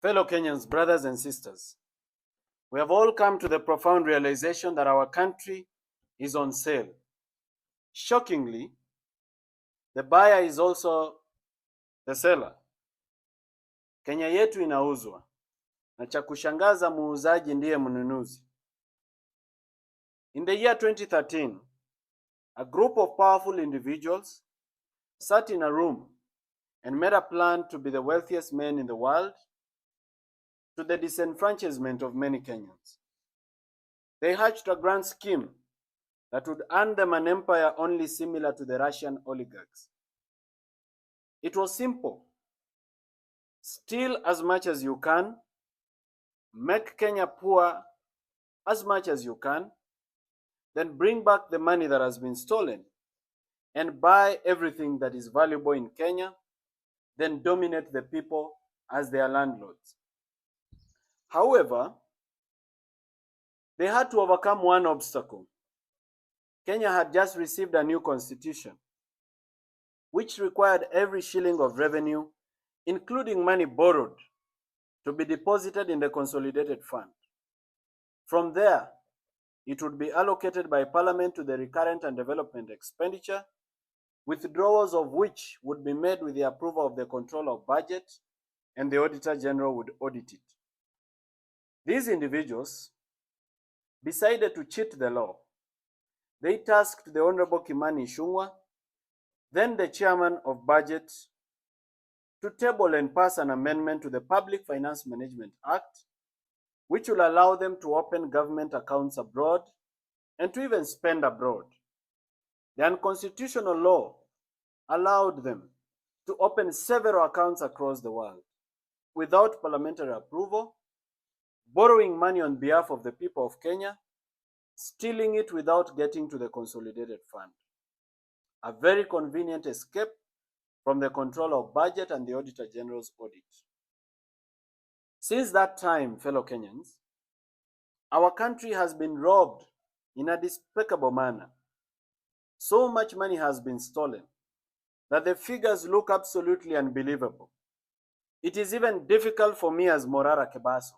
Fellow Kenyans, brothers and sisters, we have all come to the profound realization that our country is on sale. Shockingly, the buyer is also the seller. Kenya yetu inauzwa, na cha kushangaza muuzaji ndiye mnunuzi. In the year 2013, a group of powerful individuals sat in a room and made a plan to be the wealthiest men in the world, to the disenfranchisement of many Kenyans. They hatched a grand scheme that would earn them an empire only similar to the Russian oligarchs. It was simple. Steal as much as you can, make Kenya poor as much as you can, then bring back the money that has been stolen and buy everything that is valuable in Kenya, then dominate the people as their landlords. However, they had to overcome one obstacle. Kenya had just received a new constitution, which required every shilling of revenue, including money borrowed, to be deposited in the consolidated fund. From there, it would be allocated by Parliament to the recurrent and development expenditure, withdrawals of which would be made with the approval of the Controller of Budget, and the Auditor General would audit it. These individuals decided to cheat the law. They tasked the Honorable Kimani Ichung'wah, then the Chairman of Budget, to table and pass an amendment to the Public Finance Management Act, which will allow them to open government accounts abroad and to even spend abroad. The unconstitutional law allowed them to open several accounts across the world without parliamentary approval, borrowing money on behalf of the people of Kenya, stealing it without getting to the consolidated fund. A very convenient escape from the Controller of Budget and the Auditor General's audit. Since that time, fellow Kenyans, our country has been robbed in a despicable manner. So much money has been stolen that the figures look absolutely unbelievable. It is even difficult for me as Morara Kebaso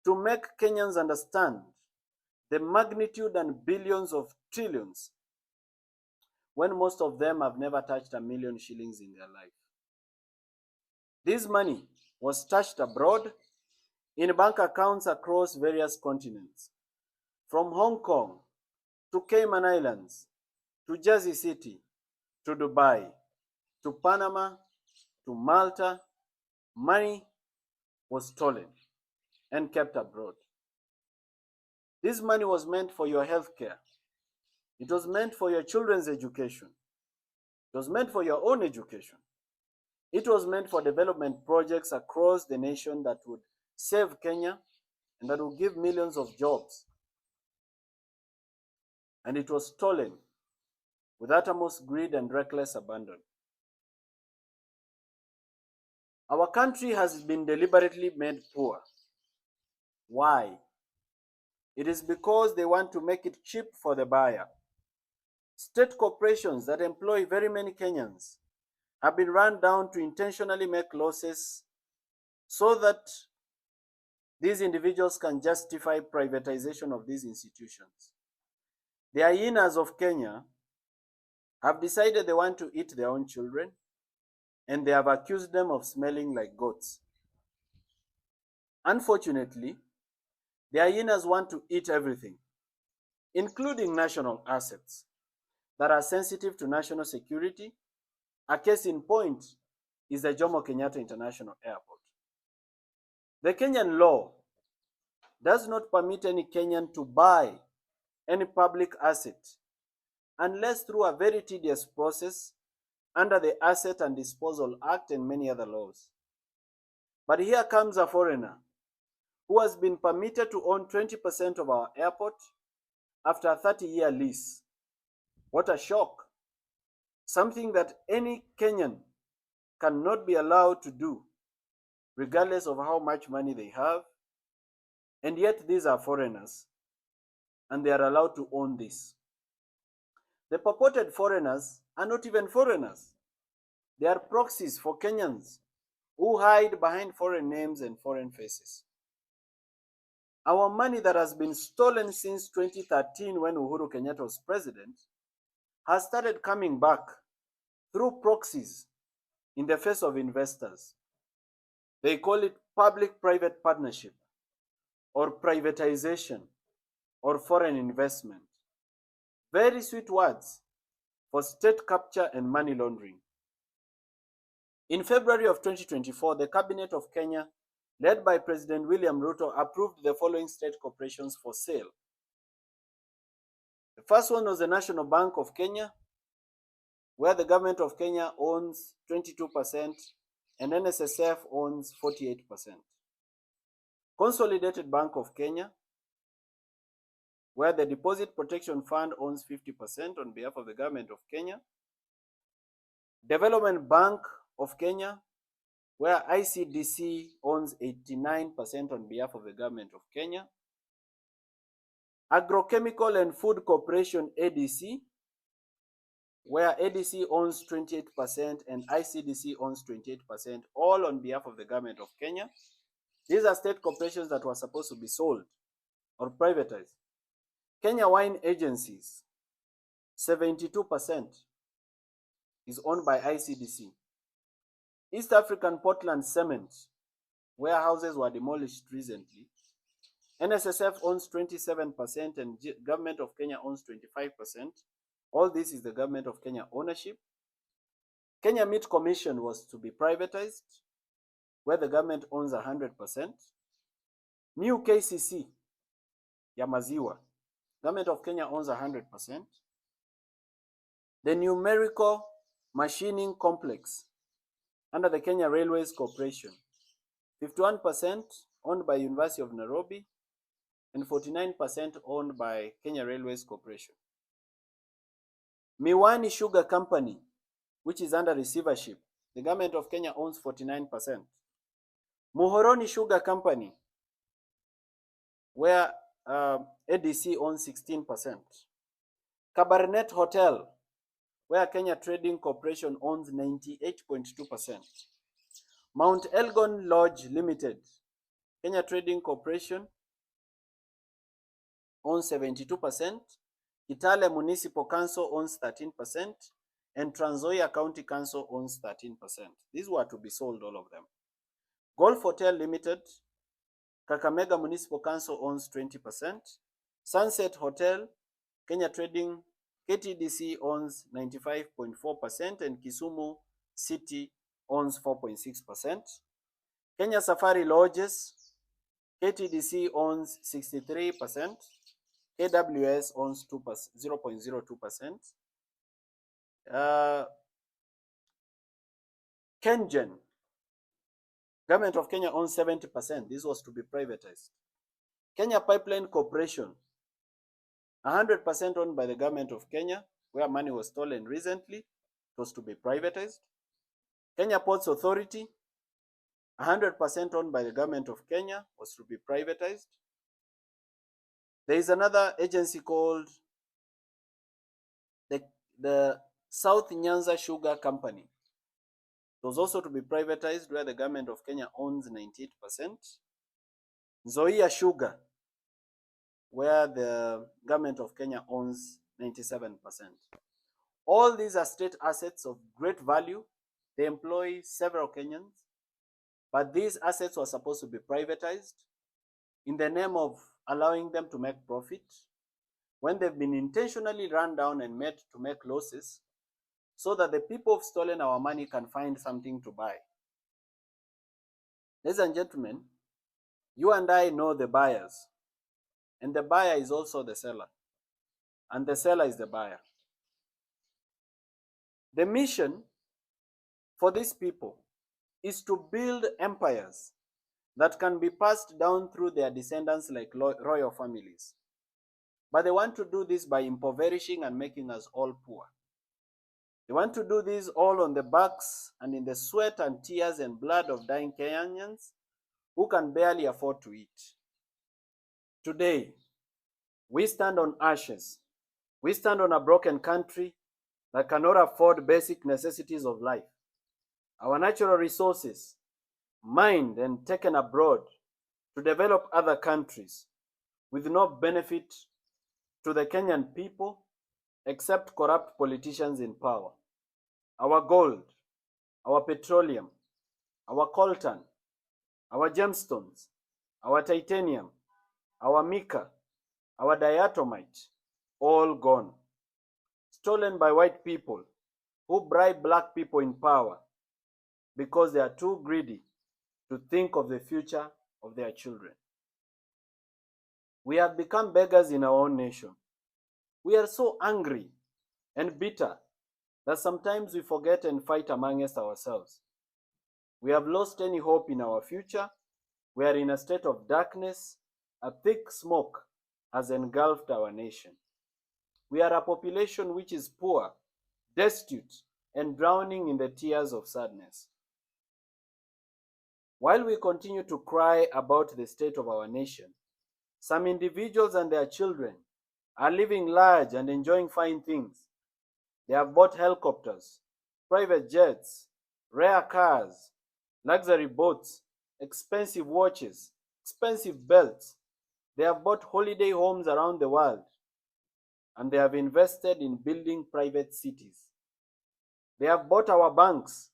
to make Kenyans understand the magnitude and billions of trillions when most of them have never touched a million shillings in their life. This money was stashed abroad in bank accounts across various continents, from Hong Kong to Cayman Islands, to Jersey City, to Dubai, to Panama, to Malta. Money was stolen and kept abroad. This money was meant for your health care. It was meant for your children's education. It was meant for your own education. It was meant for development projects across the nation that would save Kenya and that would give millions of jobs. And it was stolen with uttermost greed and reckless abandon. Our country has been deliberately made poor. Why? It is because they want to make it cheap for the buyer. State corporations that employ very many Kenyans have been run down to intentionally make losses so that these individuals can justify privatization of these institutions. The hyenas of Kenya have decided they want to eat their own children, and they have accused them of smelling like goats. Unfortunately, the hyenas want to eat everything, including national assets that are sensitive to national security. A case in point is the Jomo Kenyatta International Airport. The Kenyan law does not permit any Kenyan to buy any public asset unless through a very tedious process under the Asset and Disposal Act and many other laws. But here comes a foreigner who has been permitted to own 20% of our airport after a 30-year lease. What a shock. Something that any Kenyan cannot be allowed to do, regardless of how much money they have. And yet these are foreigners, and they are allowed to own this. The purported foreigners are not even foreigners. They are proxies for Kenyans who hide behind foreign names and foreign faces. Our money that has been stolen since 2013 when Uhuru Kenyatta was president has started coming back through proxies in the face of investors. They call it public-private partnership or privatization or foreign investment. Very sweet words for state capture and money laundering. In February of 2024, the Cabinet of Kenya, led by President William Ruto, approved the following state corporations for sale. The first one was the National Bank of Kenya, where the government of Kenya owns 22% and NSSF owns 48%. Consolidated Bank of Kenya, where the Deposit Protection Fund owns 50% on behalf of the government of Kenya. Development Bank of Kenya, where ICDC owns 89% on behalf of the government of Kenya. Agrochemical and Food Corporation ADC, where ADC owns 28% and ICDC owns 28%, all on behalf of the government of Kenya. These are state corporations that were supposed to be sold or privatized. Kenya Wine Agencies, 72% is owned by ICDC. East African Portland Cement, where houses were demolished recently, NSSF owns 27% and government of Kenya owns 25%. All this is the government of Kenya ownership. Kenya Meat Commission was to be privatized, where the government owns 100%. New KCC, Yamaziwa, government of Kenya owns 100%. The Numerical Machining Complex, under the Kenya Railways Corporation, 51% owned by University of Nairobi and 49% owned by Kenya Railways Corporation. Miwani Sugar Company, which is under receivership, the government of Kenya owns 49%. Muhoroni Sugar Company, where ADC owns 16%. Cabernet Hotel, where Kenya Trading Corporation owns 98.2%. Mount Elgon Lodge Limited, Kenya Trading Corporation owns 72%. Kitale Municipal Council owns 13%. And Trans Nzoia County Council owns 13%. These were to be sold, all of them. Golf Hotel Limited, Kakamega Municipal Council owns 20%. Sunset Hotel, Kenya Trading, KTDC owns 95.4% and Kisumu City owns 4.6%. Kenya Safari Lodges, KTDC owns 63%. KWS owns 0.02%. Kengen, government of Kenya owns 70%. This was to be privatized. Kenya Pipeline Corporation, 100% owned by the government of Kenya, where money was stolen recently. It was to be privatized. Kenya Ports Authority, 100% owned by the government of Kenya, was to be privatized. There is another agency called the South Nyanza Sugar Company. It was also to be privatized, where the government of Kenya owns 98%. Nzoia Sugar, where the government of Kenya owns 97%. All these are state assets of great value. They employ several Kenyans, but these assets were supposed to be privatized in the name of allowing them to make profit, when they've been intentionally run down and made to make losses, so that the people who've stolen our money can find something to buy. Ladies and gentlemen, you and I know the buyers, and the buyer is also the seller, and the seller is the buyer. The mission for these people is to build empires that can be passed down through their descendants like royal families. But they want to do this by impoverishing and making us all poor. They want to do this all on the backs and in the sweat and tears and blood of dying Kenyans who can barely afford to eat. Today, we stand on ashes. We stand on a broken country that cannot afford basic necessities of life. Our natural resources mined and taken abroad to develop other countries with no benefit to the Kenyan people except corrupt politicians in power. Our gold, our petroleum, our coltan, our gemstones, our titanium, our mica, our diatomite, all gone. Stolen by white people who bribe black people in power because they are too greedy to think of the future of their children. We have become beggars in our own nation. We are so angry and bitter that sometimes we forget and fight amongst ourselves. We have lost any hope in our future. We are in a state of darkness. A thick smoke has engulfed our nation. We are a population which is poor, destitute, and drowning in the tears of sadness. While we continue to cry about the state of our nation, some individuals and their children are living large and enjoying fine things. They have bought helicopters, private jets, rare cars, luxury boats, expensive watches, expensive belts. They have bought holiday homes around the world, and they have invested in building private cities. They have bought our banks.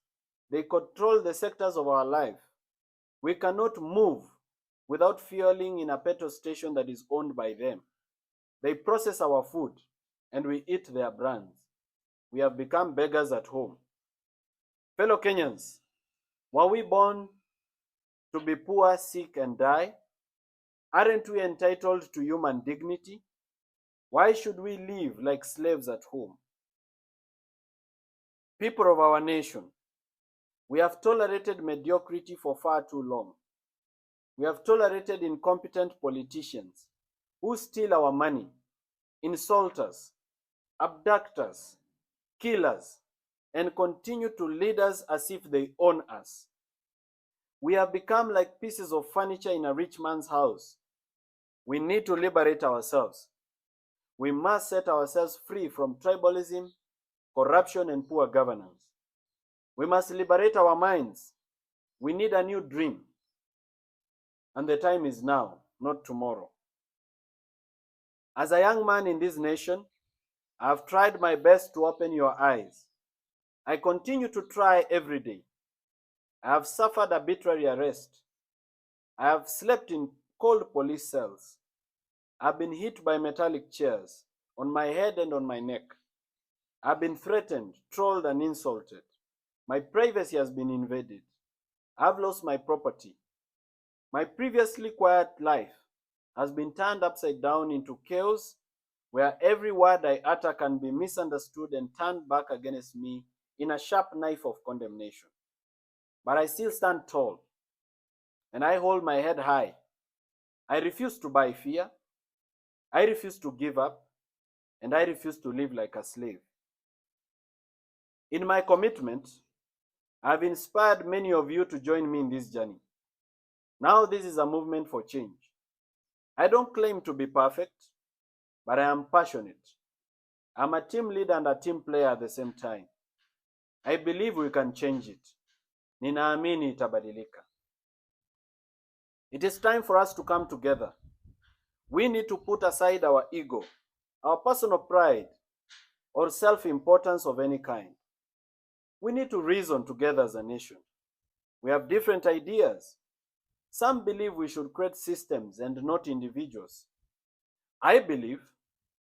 They control the sectors of our life. We cannot move without fueling in a petrol station that is owned by them. They process our food, and we eat their brands. We have become beggars at home. Fellow Kenyans, were we born to be poor, sick, and die? Aren't we entitled to human dignity? Why should we live like slaves at home? People of our nation, we have tolerated mediocrity for far too long. We have tolerated incompetent politicians who steal our money, insult us, abduct us, kill us, and continue to lead us as if they own us. We have become like pieces of furniture in a rich man's house. We need to liberate ourselves. We must set ourselves free from tribalism, corruption, and poor governance. We must liberate our minds. We need a new dream. And the time is now, not tomorrow. As a young man in this nation, I have tried my best to open your eyes. I continue to try every day. I have suffered arbitrary arrest. I have slept in cold police cells. I have been hit by metallic chairs on my head and on my neck. I have been threatened, trolled, and insulted. My privacy has been invaded. I have lost my property. My previously quiet life has been turned upside down into chaos, where every word I utter can be misunderstood and turned back against me in a sharp knife of condemnation. But I still stand tall, and I hold my head high. I refuse to buy fear. I refuse to give up, and I refuse to live like a slave. In my commitment, I have inspired many of you to join me in this journey. Now this is a movement for change. I don't claim to be perfect, but I am passionate. I'm a team leader and a team player at the same time. I believe we can change it. Ninaamini itabadilika. It is time for us to come together. We need to put aside our ego, our personal pride, or self-importance of any kind. We need to reason together as a nation. We have different ideas. Some believe we should create systems and not individuals. I believe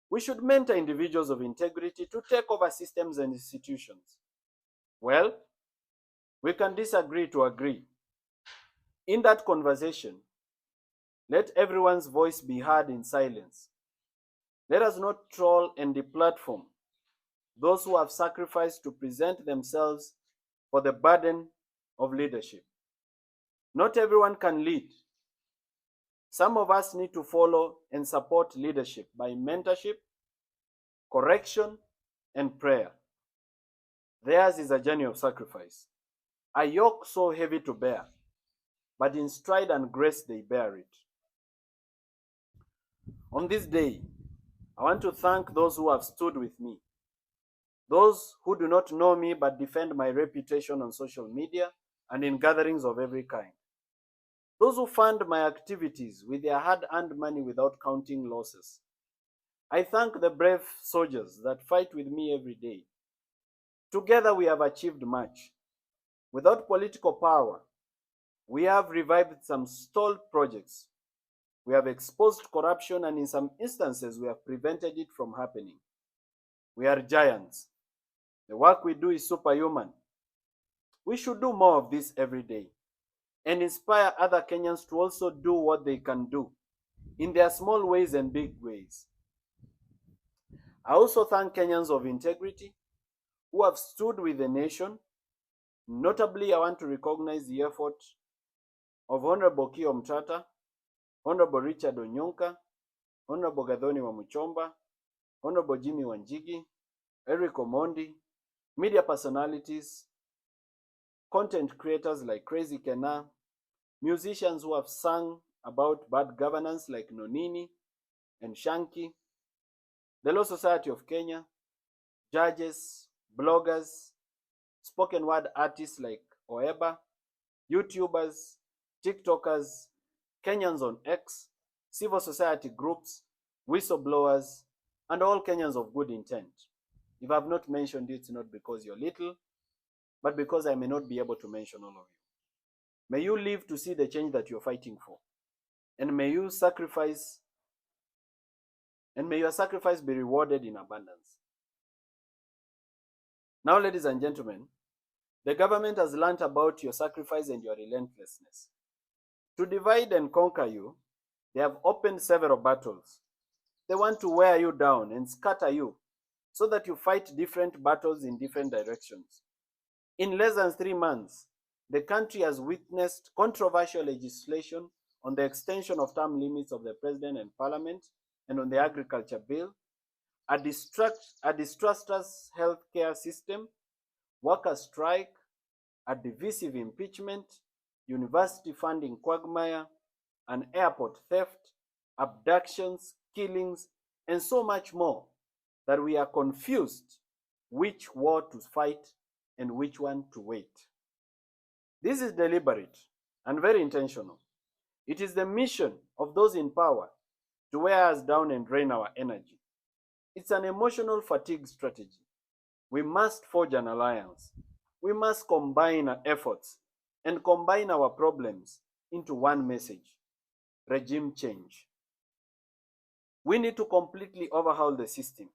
we should mentor individuals of integrity to take over systems and institutions. Well, we can disagree to agree. In that conversation, let everyone's voice be heard in silence. Let us not troll and deplatform those who have sacrificed to present themselves for the burden of leadership. Not everyone can lead. Some of us need to follow and support leadership by mentorship, correction, and prayer. Theirs is a journey of sacrifice, a yoke so heavy to bear, but in stride and grace they bear it. On this day, I want to thank those who have stood with me, those who do not know me but defend my reputation on social media, and in gatherings of every kind. Those who fund my activities with their hard-earned money without counting losses. I thank the brave soldiers that fight with me every day. Together we have achieved much. Without political power, we have revived some stalled projects. We have exposed corruption, and in some instances we have prevented it from happening. We are giants. The work we do is superhuman. We should do more of this every day and inspire other Kenyans to also do what they can do in their small ways and big ways. I also thank Kenyans of integrity who have stood with the nation. Notably, I want to recognize the effort of Honorable Kio Mtata, Honorable Richard Onyonka, Honorable Gathoni Wamuchomba, Honorable Jimmy Wanjigi, Eric Omondi, media personalities, content creators like Crazy Kena, musicians who have sung about bad governance like Nonini and Shanky, the Law Society of Kenya, judges, bloggers, spoken word artists like Oeba, YouTubers, TikTokers, Kenyans on X, civil society groups, whistleblowers, and all Kenyans of good intent. If I have not mentioned it, it's not because you're little, but because I may not be able to mention all of you. May you live to see the change that you're fighting for. And may you sacrifice, and may your sacrifice be rewarded in abundance. Now, ladies and gentlemen, the government has learned about your sacrifice and your relentlessness. To divide and conquer you, they have opened several battles. They want to wear you down and scatter you so that you fight different battles in different directions. In less than 3 months, the country has witnessed controversial legislation on the extension of term limits of the president and parliament and on the agriculture bill, a disastrous healthcare system, worker strike, a divisive impeachment, university funding quagmire, an airport theft, abductions, killings, and so much more that we are confused which war to fight and which one to wait. This is deliberate and very intentional. It is the mission of those in power to wear us down and drain our energy. It's an emotional fatigue strategy. We must forge an alliance. We must combine our efforts and combine our problems into one message: regime change. We need to completely overhaul the system.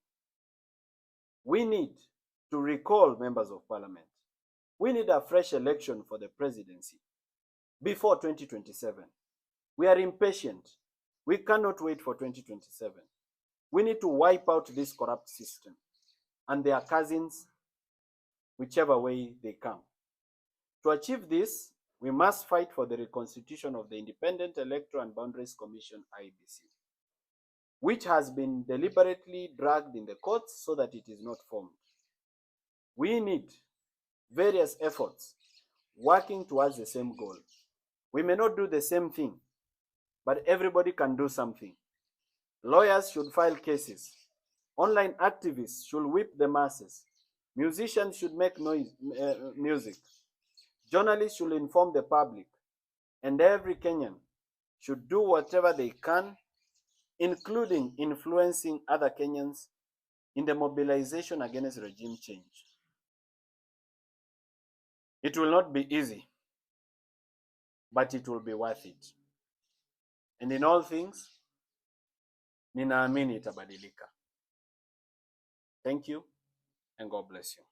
We need to recall members of parliament. We need a fresh election for the presidency before 2027. We are impatient. We cannot wait for 2027. We need to wipe out this corrupt system and their cousins, whichever way they come. To achieve this, we must fight for the reconstitution of the Independent Electoral and Boundaries Commission, IEBC, which has been deliberately dragged in the courts so that it is not formed. We need various efforts working towards the same goal. We may not do the same thing, but everybody can do something. Lawyers should file cases. Online activists should whip the masses. Musicians should make music. Journalists should inform the public. And every Kenyan should do whatever they can, including influencing other Kenyans in the mobilization against regime change. It will not be easy, but it will be worth it. And in all things, ninaamini itabadilika. Thank you, and God bless you.